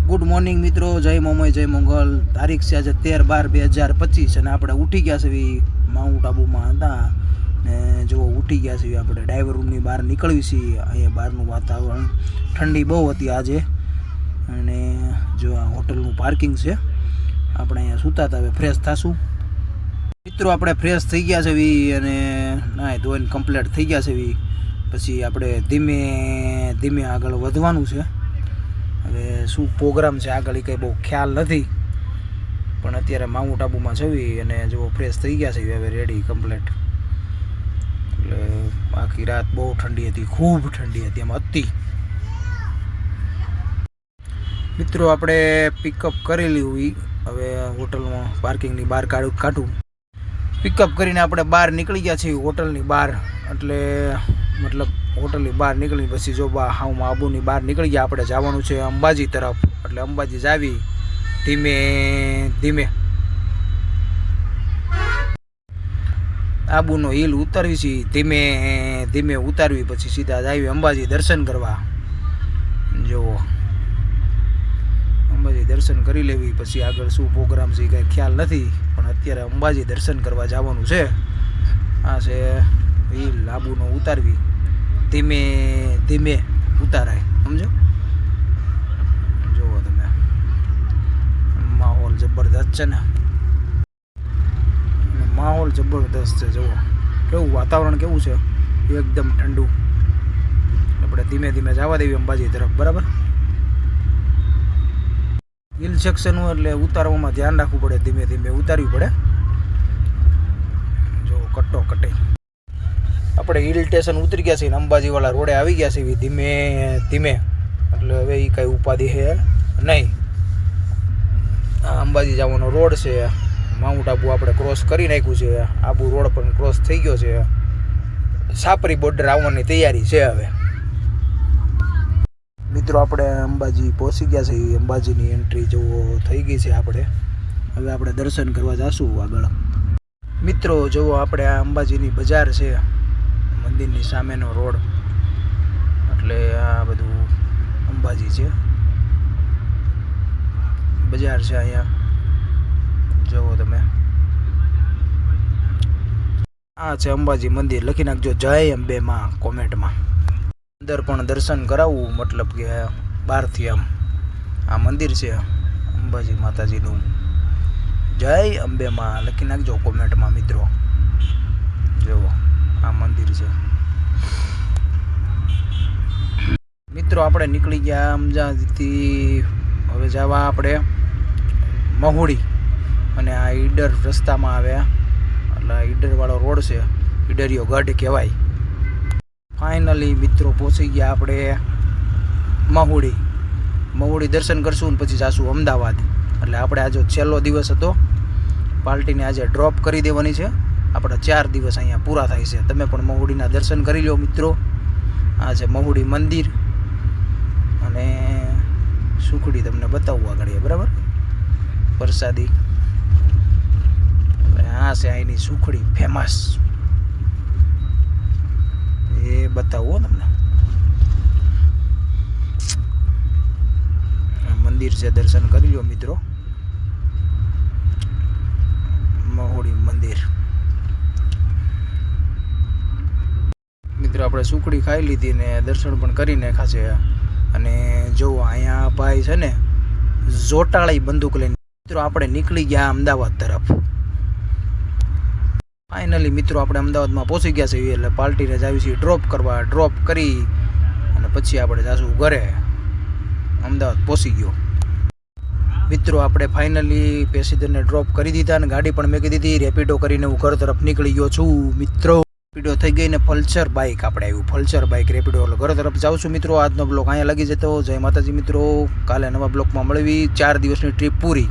Good morning મિત્રો, જય મોમય જય મંગલ. તારીખ છે આજે 13/12/2025 અને આપણે ઉઠી ગયા છે માઉન્ટ આબુમાં હતા ને જો ઉઠી ગયા છે આપણે ડ્રાઈવર રૂમની બહાર નીકળવી છીએ. અહીંયા બહારનું વાતાવરણ ઠંડી બહુ હતી આજે અને જો આ હોટલનું પાર્કિંગ છે. આપણે અહીંયા સૂતા હતા, હવે ફ્રેશ થશું મિત્રો. આપણે ફ્રેશ થઈ ગયા છે અને નાય ધોઈને કમ્પ્લીટ થઈ ગયા છે. પછી આપણે ધીમે ધીમે આગળ વધવાનું છે. હવે શું પ્રોગ્રામ છે આગળ એ કંઈ બહુ ખ્યાલ નથી, પણ અત્યારે માઉન્ટ આબુમાં છવી અને જો ફ્રેશ થઈ ગયા છે હવે રેડી કમ્પ્લીટ. એટલે આખી રાત બહુ ઠંડી હતી, ખૂબ ઠંડી હતી, એમ હતી મિત્રો. આપણે પિકઅપ કરેલી હોય, હવે હોટલમાં પાર્કિંગની બહાર કાઢું. પિકઅપ કરીને આપણે બહાર નીકળી ગયા છીએ હોટલની બહાર. એટલે મતલબ હોટલની બહાર નીકળી પછી જો હાવમાં આબુની બહાર નીકળી ગયા. આપણે જવાનું છે અંબાજી તરફ. એટલે અંબાજી જાવી ધીમે ધીમે આબુનો હિલ ઉતારવી છે, ધીમે ધીમે ઉતારવી પછી સીધા જાવી અંબાજી દર્શન કરવા. જુઓ અંબાજી દર્શન કરી લેવી, પછી આગળ શું પ્રોગ્રામ છે કંઈ ખ્યાલ નથી, પણ અત્યારે અંબાજી દર્શન કરવા જવાનું છે. આ છે હિલ આબુનો ઉતારવી, ધીમે ધીમે ઉતારાય, સમજો. જુઓ તમે માહોલ જબરદસ્ત છે ને, માહોલ જબરદસ્ત છે. જુઓ કેવું વાતાવરણ કેવું છે, એકદમ ઠંડુ. આપણે ધીમે ધીમે જવા દેવી અંબાજી તરફ, બરાબર. હિલ સેક્શન એટલે ઉતારવામાં ધ્યાન રાખવું પડે, ધીમે ધીમે ઉતારવી પડે. જો કટ્ટો કટે આપણે હિલ સ્ટેશન ઉતરી ગયા છીએ, અંબાજીવાળા રોડે આવી ગયા છીએ ધીમે ધીમે. એટલે હવે એ કાંઈ ઉપાધિ છે નહીં. આ અંબાજી જવાનો રોડ છે. માઉન્ટ આબુ આપણે ક્રોસ કરી નાખ્યું છે. આબુ રોડ પણ ક્રોસ થઈ ગયો છે. સાપરી બોર્ડર આવવાની તૈયારી છે હવે મિત્રો. આપણે અંબાજી પહોંચી ગયા છીએ. અંબાજીની એન્ટ્રી જેવો થઈ ગઈ છે. હવે આપણે દર્શન કરવા જઈશું આગળ મિત્રો. જુઓ આપણે આ અંબાજીની બજાર છે, મંદિરની સામેનો રોડ. એટલે આ બધું અંબાજી છે, બજાર છે અહીંયા. જુઓ તમે, આ છે અંબાજી મંદિર. લખી નાખજો જય અંબે માં કોમેન્ટમાં. અંદર પણ દર્શન કરાવવું, મતલબ કે બહારથી આમ આ મંદિર છે અંબાજી માતાજીનું. જય અંબે માં લખી નાખજો કોમેન્ટમાં મિત્રો. જુઓ આ મંદિર છે મિત્રો. આપણે નીકળી ગયા અમદાવાદથી. હવે જવા આપણે મહુડી અને આ ઈડર રસ્તામાં આવ્યા. એટલે આ ઈડરવાળો રોડ છે, ઈડરિયો ગઢ કહેવાય. ફાઇનલી મિત્રો પહોંચી ગયા આપણે મહુડી દર્શન કરશું ને પછી જાશું અમદાવાદ. એટલે આપણે આજે છેલ્લો દિવસ હતો. પાર્ટીને આજે ડ્રોપ કરી દેવાની છે. આપણા 4 દિવસ અહીંયા પૂરા થાય છે. તમે પણ મહુડીના દર્શન કરી લો મિત્રો. આ છે મહુડી મંદિર અને સુખડી તમને બતાવવું આગળ, બરાબર. પ્રસાદી આ છે અહીંની સુખડી ફેમસ, એ બતાવો તમને. મંદિર છે, દર્શન કરી લો મિત્રો. મહુડી મંદિર મિત્રો. આપણે સુખડી ખાઈ લીધી ને દર્શન પણ કરી નાખ્યા છે. અને જો અહીંયા ભાઈ છે ને જોટાળી બંદૂક લઈને મિત્રો આપણે નીકળી ગયા અમદાવાદ તરફ. ફાઇનલી મિત્રો આપણે અમદાવાદમાં પહોંચી ગયા છીએ. એટલે પાર્ટીને જાવી છીએ ડ્રોપ કરવા. ડ્રોપ કરી અને પછી આપણે જાશું ઘરે. અમદાવાદ પહોંચી ગયો મિત્રો. આપણે ફાઇનલી પેસેન્જરને ડ્રોપ કરી દીધા અને ગાડી પણ મેકી દીધી. રેપિડો કરીને હું ઘર તરફ નીકળી ગયો છું મિત્રો. રેપિડો થઈ ગઈ ને પલ્સર બાઇક આપણે આવ્યું. Pulsar bike Rapido. એટલે ઘર તરફ જાઉં છું મિત્રો. આજનો બ્લોગ અહીંયા લાગી જતો. જય માતાજી મિત્રો. કાલે નવા બ્લોગમાં મળવી. 4 દિવસની ટ્રીપ પૂરી.